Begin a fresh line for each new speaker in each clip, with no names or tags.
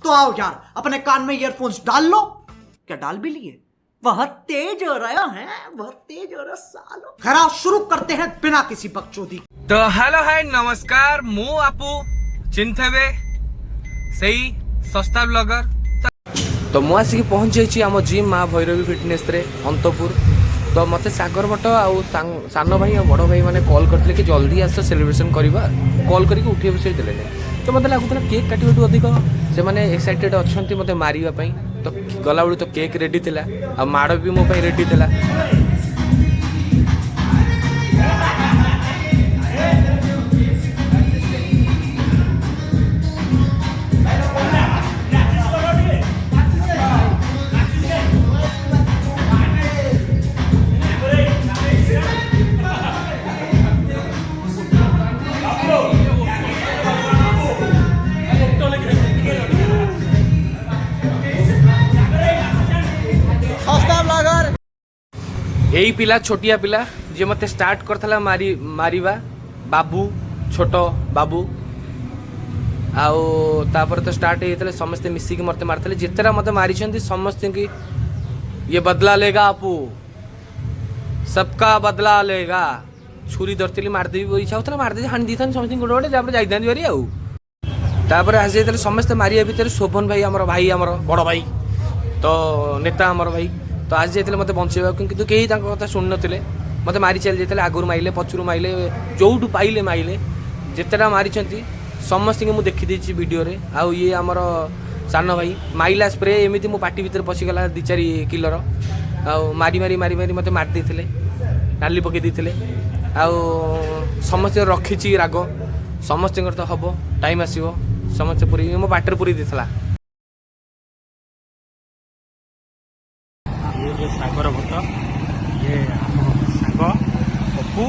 तो आओ यार अपने कान में ईयरफोन्स डाल लो। क्या डाल भी लिए? बहुत तेज हो रहा है, बहुत तेज हो रहा सालो। खैर शुरू करते हैं बिना किसी बकचोदी।
तो हेलो हाय नमस्कार मु आपू चिन्थेबे सही सस्ता ब्लॉगर। तो मु आसिक पहुंच जाइए आम जिम माँ भैरवी फिटनेस रे अंतपुर। तो मते सागर भट्ट आउ सान भाई और बड़ भाई मैंने कॉल करते कि जल्दी आस सेलिब्रेशन करवा कॉल करके उठे बसई देले तो मत लगुला केक काटू अधिक से मैंने एक्साइटेड अच्छा मत मारे तो गला बेलू तो केक रेडी थिला आ माड़ भी मो रेडी थिला। यही पिला छोटिया पिला जे मते स्टार्ट करथला मारिबा बाबू छोट बाबू आउ तापर तो स्टार्ट होइतले समस्त मिसिक मते मारथले जितरा मते मारी छंती समस्त की ये बदला लेगा आपू सबका बदला लेगा। छुरी धरतली मार देबी इच्छा होतला मार दे हानि दिथन समस्त गोड गोड जापर जाइदान बरी आउ तापर आसी जाइतले समस्त मारिया भीतर शोभन भाई हमर बड़ भाई तो नेता हमर भाई तो आज जाइए मत बचाइबा किंतु कहीं कथा शुणी नथिले मत मारी चली जाते आगुरी माइले पछुरू माइले जोठू पाइले माइले जितेटा मारी समस्त मुझे देखी वीडियो रे आउ ये आमर सान भाई माइला स्प्रे एमती मो पार्टी भीतर पशिगला 2-4 किलोर आउ मारी मारी मारी मारी मत मारी देते नाली पकई देते आउ समस्त रखी राग समस्त तो हम टाइम आसो समस्त पूरी मो पार्टी पूरी देता।
ये सागर भट्ट ये साग पप्पू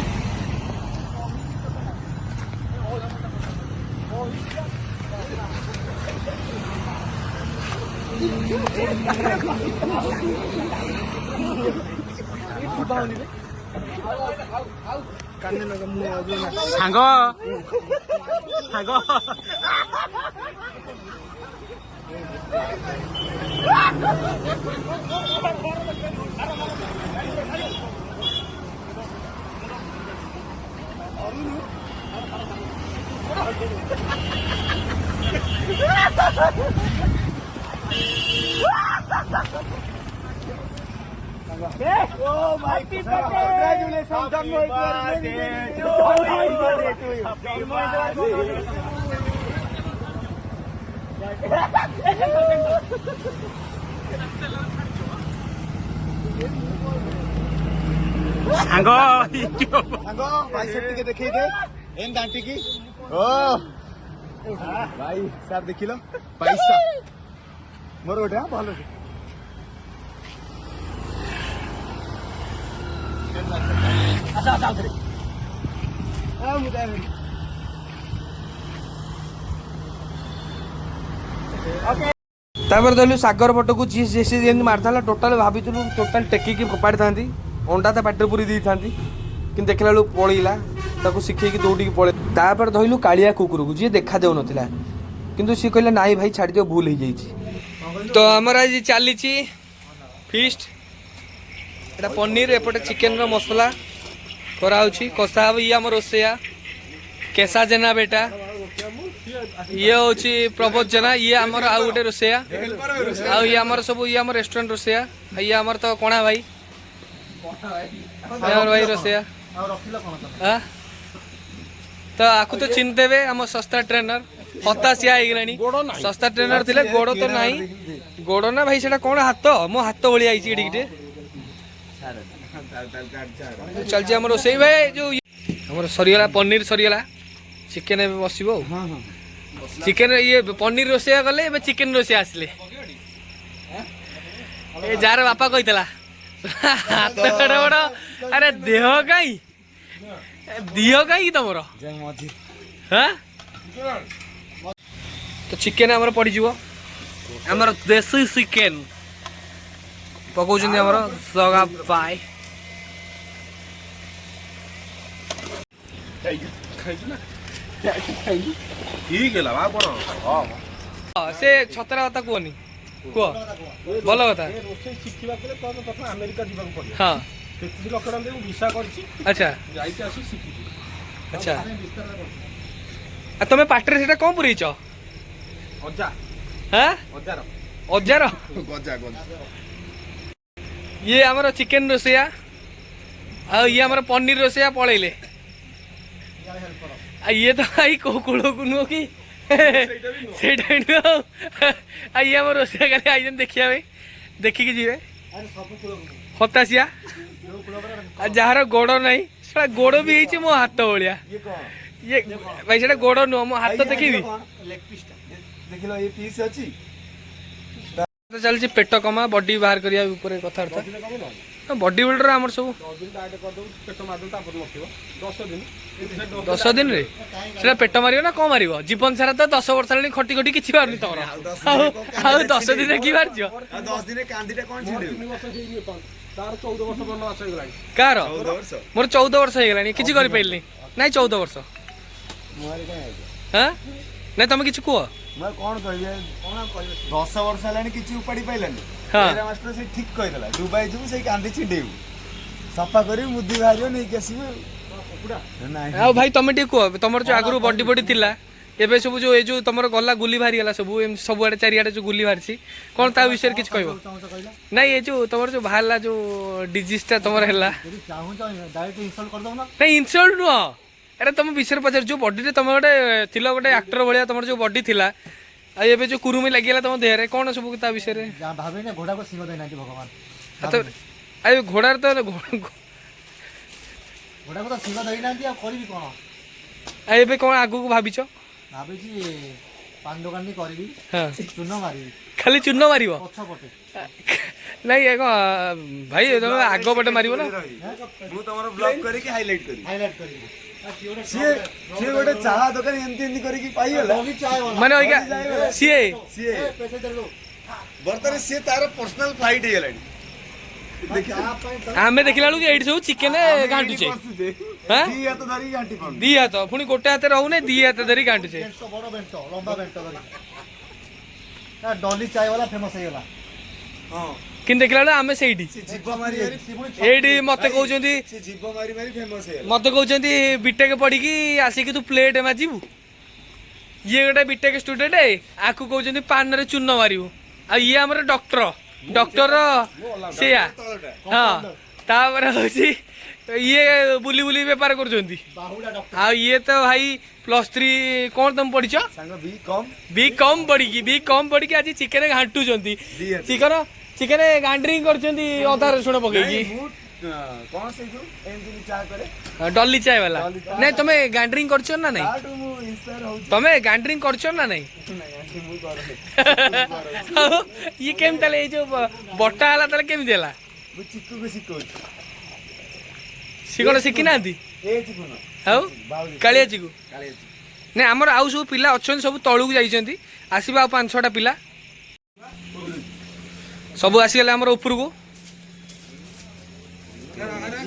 साग साग Oh my God! Congratulations! Happy birthday to you! Happy birthday! सांगो सांगो भाई सेफ्टी के देखिए दे एम दांटी की ओ भाई सर देखिलो पैसा मोर गोटे भल अच्छा अच्छा आ मुदा ओके
तापर धरलु सागर भट्ट को जी जैसे जेन मारथला टोटल भाबितलु टोटल टेकी फोपाड़ी था अंडा ता पाटर पूरी दी था कि देखला बेलू पलैला ताको शिखेकी दौड़ी पड़े तापर धरलु कालिया कुकुर को जी देखा देउ नथिला किंतु सी कहले नाई भाई छाड़ दियो भूल हो जाइए। तो आमर आज चली फिस्ट एटा पनीर एपटे चिकेन रो मसला करा कषा ये आम रोसैया केसा जेना बेटा ये होची प्रबोध जेना ये आमर आउ गोटे रोसैया आ ये आमर सब ये आम रेस्टोरेंट रोसैया ये आमर तो कणा भाई भाई रोसैया हाँ तो आपको तो चिन्हते आम सस्ता ट्रेनर हताशिया हो सस्ता ट्रेनर थे गोड़ तो ना गोड़ ना भाई से कौन हाथ मो हाथ भाई आई चलती आम रोसई भाई जो आम सरीगला पनीर सरीगला चिकेन बस चिकेन ये पनीर रोसैया गले चिकेन रोसैया आसले जार बापा कही हाथ बड़ अरे देह कहीं दिह कहीं तुम हाँ तो चिकेन आमर पड़ आमर देसी चिकेन पकाउछ आमर सगा पाए
ठीक है
से छतरा कथा कहनी कह भल कथा
रोषे शिखा प्रथम अमेरिका जावाक पड़े
हाँ
33 लाख टका देऊ भिसा करछि
अच्छा
जाइके आसी शिखि
अच्छा तुम पाटे से कौन पुरेच
अजा
हाँ
अजार
अजार
गजा गजा
ये आमर चिकेन रोसैया आ ये आमर पनीर रोसैया पलैले ये तो आई कौ कूल को नुह कि ये आम रोसैया खाली आई देखिया देखिकी जी हताशिया जार गोड़ ना गोड़ भी है मो हाथ भाया ये भाई से गोड़ नुह मो हाथ देखी
देखिलो ये पीस अछि
चलती पेट कमा बॉडी बाहर करिया ऊपर कथबार्ता बॉडी बिल्डर आमर सब 10 दिन रे सेटा पेट मारियो ना कौन मारियो जीवन सारा तो 10 वर्ष हेलानी खटी खटी किछि बारनी तमरा आ 10 दिन की बारजियो
10 दिन कांदीटा कोन छिडे
तार 14 वर्ष बनवास हो गलाय
कार
14 वर्ष
मोर 14 वर्ष हो गलानी किछि करि पैलनी नाही 14 वर्ष
मोर काय
हां नहीं तुम किछि कुह
मैं कौन कहबे 10 वर्ष हेलानी किछि उपाड़ी पाइलानी
हाँ।
मेरा मास्टर से ठीक कहला दुबई जु से कांदी छिडेउ सफा करी मुद्दी भारियो नै केसिबे
आ भाई तुम टी कह तुम जो आगु बॉडी बॉडी थिला एबे सब जो ए जो तुम गला गुली बाहरी गला सब सब आड़े चारिआडे जो गुली बाहरी कौन ता विषय किछ कहबो नहीं ये जो तुम जो बाहरला जो डिजीजटा तुम हैला नहीं इंसल्ट नुह अरे तुम विषय पचार जो बॉडी रे तुम गोटे थिला गोटे एक्टर भाया तुम जो बॉडी थिला आ एबे जो कुरुमी लागिला तुम देह रे कौन सब ता विषय रे
भाभी ने घोड़ा को सिंह देना भगवान
तो अरे घोड़ा तो
घोड़ा को तो सिंह देना करी कौन
एबे कौन आगु को भाबिछ
भाभी पान दुकान नहीं करी
हाँ
चून मारी
खाली चून मारिब
पछ पटे
नहीं एक भाई तुम आग पटे मारिब ना
मु तमरो ब्लॉग करी कि हाइलाइट करी
हाईलाइट करी
सिए सिए गोटे चाहा दुकान एंती एंती करी कि पाई होला
माने ओइका सीए
सिए बर्तन सिए तार पर्सनल फ्लाइट हे गेलानी
आमे देखिला लु एडी सब चिकन गांटुचे हां
दी हाथ धरी घांटी कोन
दी हाथ पुनी गोटे हाथ रहू ने दी हाथ धरी गांटुचे
बड़ बेंटो लंबा बेंटो धरी डॉली चाय वाला फेमस है गला
हां
किन देखिला लु आमे सेइडी
जीव मारी
एडी मते कहउचंदी
से जीव मारी मारी फेमस हे
मते कहउचंदी बीटेक पढ़ी की आसी कि तू प्लेट माजिबू ये गोटे बीटेक स्टूडेंट है आकु कहउचंदी पान रे चून मारिबू आ ये हमर डॉक्टर डॉक्टर सेया हाँ तापर होची ये बुली बुली बेपार करछंती आ ये तो भाई +3 कौन तुम पढ़िछ
संग बी
कम पढ़ी की आज चिकन घांटुचंती चिकन गांडरिंग करछंती अधा रसुण पकेकी
कौन से जो एंती चा करे
डॉली चाय वाला नहीं तुम गांडरिंग करछ ना नहीं
काटू मु इंस्पायर हो
तुम गांडरिंग करछ ना नहीं
मु कर
ये केम तले जो बट्टा हला तले केम देला
मु चिक्कू को सिखो
सी कौन शिखी ना
ए चिक्कू न
हाउ कालिया चिकू
काले
नहीं आमर आउ सब पिला अच्छा सब तलू जाइछंती आसीबा 5-6टा पिला सब आसीगले आमर ऊपर को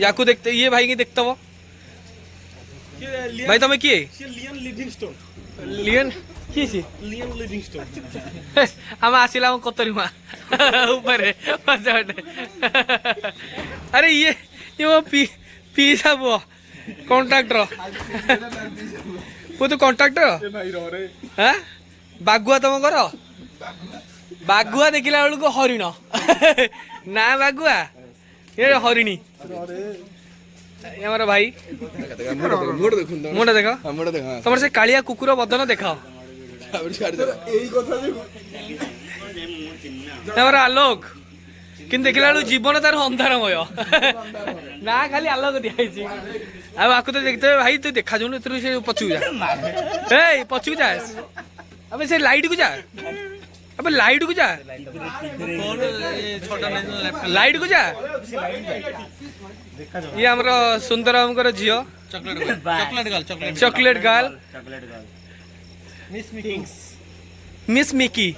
याकू देखते ये भाई की देखते वो भाई तुम किए
लियन लिविंगस्टोन
लियन की सी
लियन लिविंगस्टोन
हम आसिला कतरी माँ ऊपर अरे ये वो पी सब कॉन्ट्रैक्टर वो तो कॉन्ट्रैक्टर हाँ बागुआ तुम कर बागुआ देखला बेलू हरिण ना बागुआ ये हरिणी हमारा भाई मुंडा देख तुम से कालिया कुकुर बदन देखाओ हमारा आलोक कि देखला बेलू जीवन तार अंधारमय ना खाली आलोक दिखाई आकु तो देखते भाई तू देखा जाऊन से पछू जा पछू जा अबे से लाइट को जा अबे लाइट को जा लाइट को जा ये हमरा सुंदरम कर झियो चॉकलेट गर्ल मिस मिकी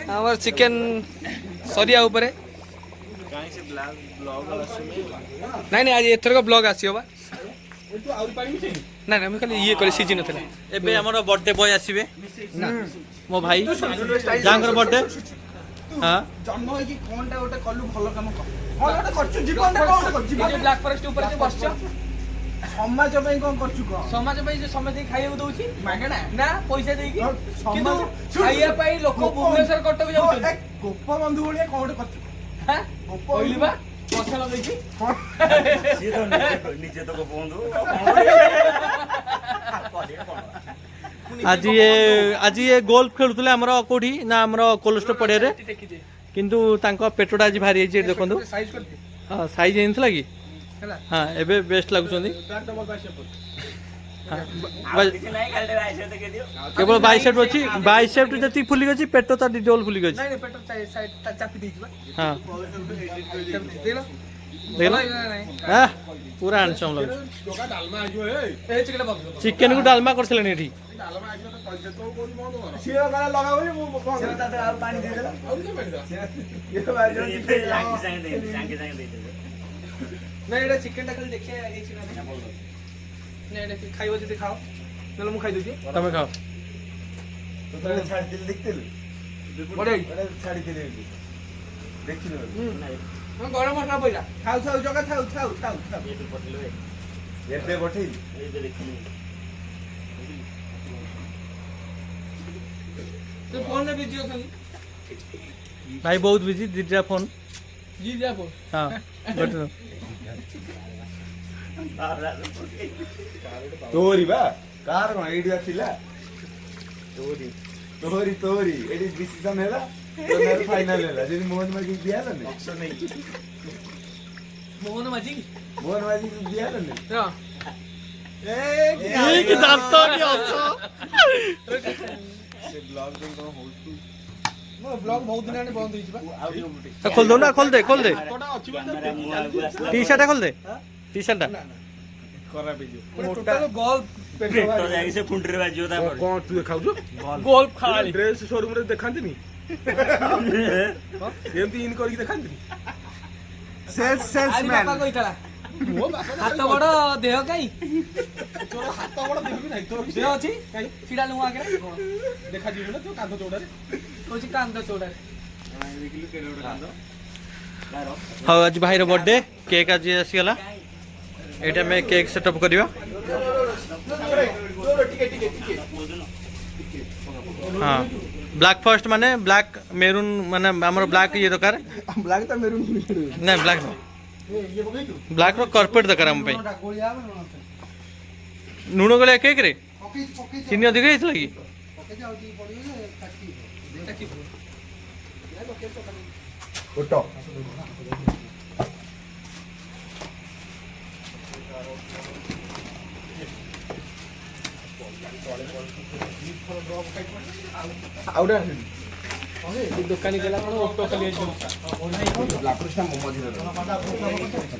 हमर चिकन सरिया ऊपर नहीं नहीं आज एथर का ब्लॉग आसी होबा
तू आउरी पानी मिसेई
ना ना मैं खाली ये करे सीजन नथला एबे हमर बर्थडे बॉय आसीबे
ना
मो भाई जांगर बर्थडे हां
जन्म होई कि कोनटा गोटे कल्लू भलो काम कर कोन गोटे करछु जीवनटा कोन करछु
ये ब्लैक फॉरेस्ट ऊपर जे बसछ
समाज ପାଇଁ कोन करछु को
समाज ପାଇଁ जे समाज खाइବାକୁ दउछि
मागेना
ना पैसा देई कि
समाज
खाइया ପାଇଁ लोक भुवनेश्वर कटक जाउछन
गोप बंधु भलिया कोन गोटे करछु
हां कहली बा पछा लगैछि
ସିଏ ତ ନିଜେ ତ ବନ୍ଧୁ
आज ये गोल्फ खेलुले आमर कोठी ना आमर कोलेस्ट्रोल पड़िया रे किंतु तांको पेटोटा आज भारी है देखो
साइज करते
हाँ साइज होता कि
ହେଲା
हाँ एबे बेस्ट लगुचंदी
तार डबल बाइसेप
କିଛି ନାହିଁ ଖାଲି ଆଇସେ ଦେଖେଇ ଦିଅ
केवल बाइसेप अच्छी बाइसेप जति फुली गछि पेट तो डबल फुली गछि
ନାଇଁ ପେଟ ସାଇड ଚାପି ଦେଇଯିବା
हाँ
ଦେଲ
देखला हाँ पूरा हैंडसम लग
ଟୋକା ଡାଲମା ଆଇଯିବ ଏ
ଏ ଚିକେନ ବକ୍ସ
चिकेन को डालमा करछले एठी
ଡାଲମା ଆଇଯିବ ତ କହିଦେ ତ କୋଉଠି ବନ୍ଦ କର
ସିଏ ଗଲା ଲଗା ବୋଲି ମୁଁ କଣ
ସିଏ ତାতে ଆଉ ପାଣି ଦେଇଦେଲା ଆଉ କିଏ ପାଣି ଦେଲା
ଇଏ ବାଜି
ଏବେ ସାଙ୍ଗେ ସାଙ୍ଗେ ଦେଇଦେବେ
ନାଇଁ ଏଟା ଚିକେନ ଟା ଖାଲି ଦେଖିଆ ହେଇଛି ନା ନାଇଁ ଏଟା ଖାଇବ ଯଦି ଖାଅ ନହେଲେ ମୁଁ ଖାଇ ଦଉଛି
तमे खाओ
ତୋତେ ଛାଡିଥିଲି ଦେଖିଥିଲୁ
ବଢିଆ
ଏଟା ଛାଡିଥିଲି ଏଠି ଦେଖିଲୁ
ହଁ ଗରମ ମସଲା ପଇଲା
ଥାଉ ଥାଉ ଜଗା ଥାଉ ଥାଉ ଥାଉ ଥାଉ
ଏଇଠୁ ପଠେଇଲେ
ଏବେ ପଠେଇଲି
ଏବେ ଦେଖିଲି
ତୁ ଫୋନ ରେ ବିଜି ଅଛନ୍ତି
भाई बहुत बिजी दिटा फोन
ଜି ଯା ଫୋନ
हाँ बट
ତୋରି ବା କାର କଣ ଏଇଠି ଥିଲା ତୋରି ତୋରି ତୋରି ଏଇଠି ଡିସିଜନ ହେଲା ଫାଇନାଲ ହେଲା ଯଦି ମୋହନ ମାଝି ଦିଆ ହେଲାନି
ମୋହନ ମାଝି
ମୋହନ ମାଝି ଦିଆ ହେଲାନି
ହଁ
ये की दांत की हसो
ସେ ବ୍ଲଗ ପାଇଁ କଣ ହଉଛି
ମୋ ବ୍ଲଗ ବହୁତ ଦିନ ହେଲାଣି ବନ୍ଦ ହେଇଛି ବା
खोल दो ना खोल दे
ତୋଟା ଅଛି ବୋଲି
କ୍ୟାମେରା ମୁଁ ଆଗକୁ ଆସିଲା
टी शर्ट खोल दे टी शर्ट
ଖରାପ ହେଇଯିବ
ଟୋଟାଲ ଗଲ୍ଫ
ପେଟ ଯାଇକି ସେ ଫୁଣ୍ଡିରେ ବାଜିବ ତାପରେ
କଣ ତୁ ଖାଉଛୁ
ଗଲ୍ଫ ଖାଳି
ଡ୍ରେସ ଶୋରୁମ ରେ ଦେଖାନ୍ତିନି ଏମିତି ଇନ କରିକି ଦେଖାନ୍ତିନି
ଆଜି ବାପା କହିଥିଲା
ମୋ ବାପା
ହାତ ବଡ ଦେହ କାଇଁ
ତୋର ହାତ ବଡ ଦେହ ବି ନାହିଁ ତୋର ବି
ଦେହ ଅଛି ଛିଡା ଲୁଁ ଆଗରେ
ଦେଖାଯିବ ନା ତୋ କାନ୍ଧ ଚଉଡାରେ
କହୁଛି କାନ୍ଦ ଚଉଡାରେ
ଦେଖିଲୁ କେଡେ ଗୋଟେ କାନ୍ଦ
हाँ आज भाई बर्थडे केक आज आसीगला एटा में केक सेटअप करिवा हाँ ब्लैक फर्स्ट माने ब्लैक मेरून माने हमर ब्लैक ये दरकार
ବ୍ଲାକ ତ ମେରୁନ୍
ना ब्लैक ब्लैक रो कॉर्पोरेट दरकार हम पे नुण गले केक रे चीनी अधिक हेत लगी
ଫଟୋ ଆଉଟା
ଦୋକାନୀ ଦେଲା କଣ ଅଟୋ ଖାଲି ଅଛି
ବ୍ଲାକ ଫରେଷ୍ଟଟା ମଝିରେ ରହିବ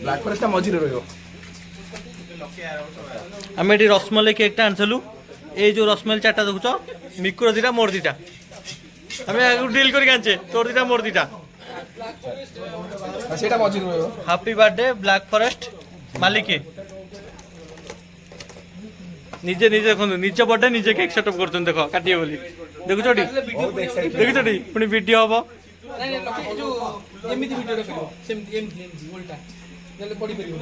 ବ୍ଲାକ ଫରେଷ୍ଟଟା ମଝିରେ ରହିବ
आम ये रसमलाई केकटा आनसलु ये जो रसमलाई चार्टा देखुच मिकुर दीटा मोर दीटा आम डिल कर तोर दीटा मोर दीटा
ସେଇଟା ମଝିରେ ରହିବ
हैप्पी बर्थडे ब्लैक फॉरेस्ट मालिक निजे निजे देखो निज बर्थडे निजे केक सेटअप कर देख काटिए बोली देखुच देखुच पुणी वीडियो हम
ନାଇଁ ନାଇଁ ଲକି ଏ ଯୋଉ ଏମିତି ଭିଡିଓ କରିବ ସେମିତି ଏମିତି ଏମିତି ଉଲ୍ଟା ନହେଲେ ପଡି ପାରିବ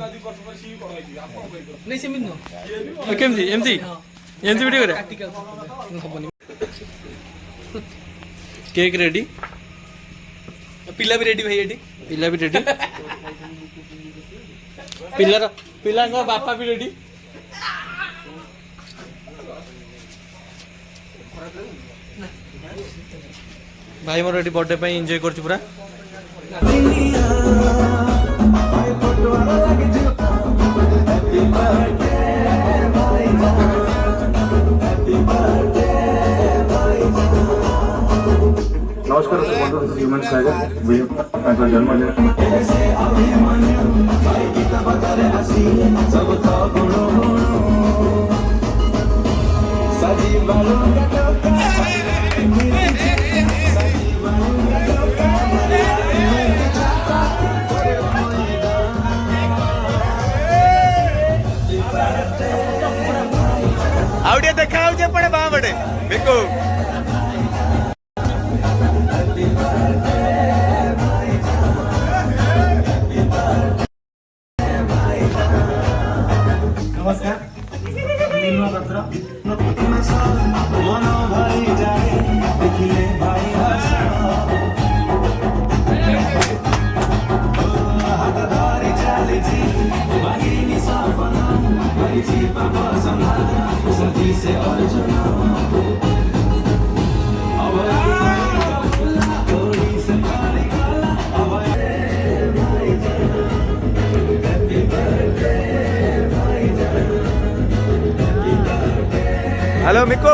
ନାଇଁ ସେମିତି ନୁହଁ
केमती एमती एमती वीडियो करे
କାଟିକି ହବନି
केक रेडी
ପିଲା ବି ରେଡି ଭାଇ ଏଠି
पिला भी रेडी पिलार पिला बापा भी रेडी भाई मोर एटी बर्थडे पे एंजॉय करछु पूरा
नमस्कार बंधु ह्यूमन सागर जन्मदिन
Happy Mikku hello Mikku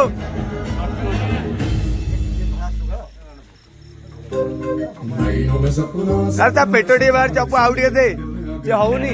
sir त्या पेटोडी बाहेर चप्पू आउट घेते ते होऊनी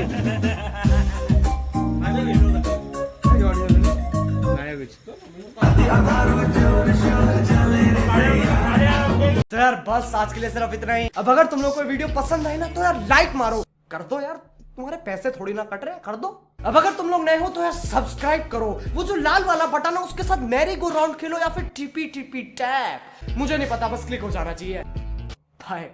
तो यार बस आज के लिए सिर्फ इतना ही। अब अगर तुम लोग को वीडियो पसंद आई ना तो यार लाइक मारो, कर दो यार, तुम्हारे पैसे थोड़ी ना कट रहे, कर दो। अब अगर तुम लोग नए हो तो यार सब्सक्राइब करो, वो जो लाल वाला बटन है उसके साथ मैरी गो राउंड खेलो या फिर टीपी टीपी टैप, मुझे नहीं पता, बस क्लिक हो जाना चाहिए। बाय।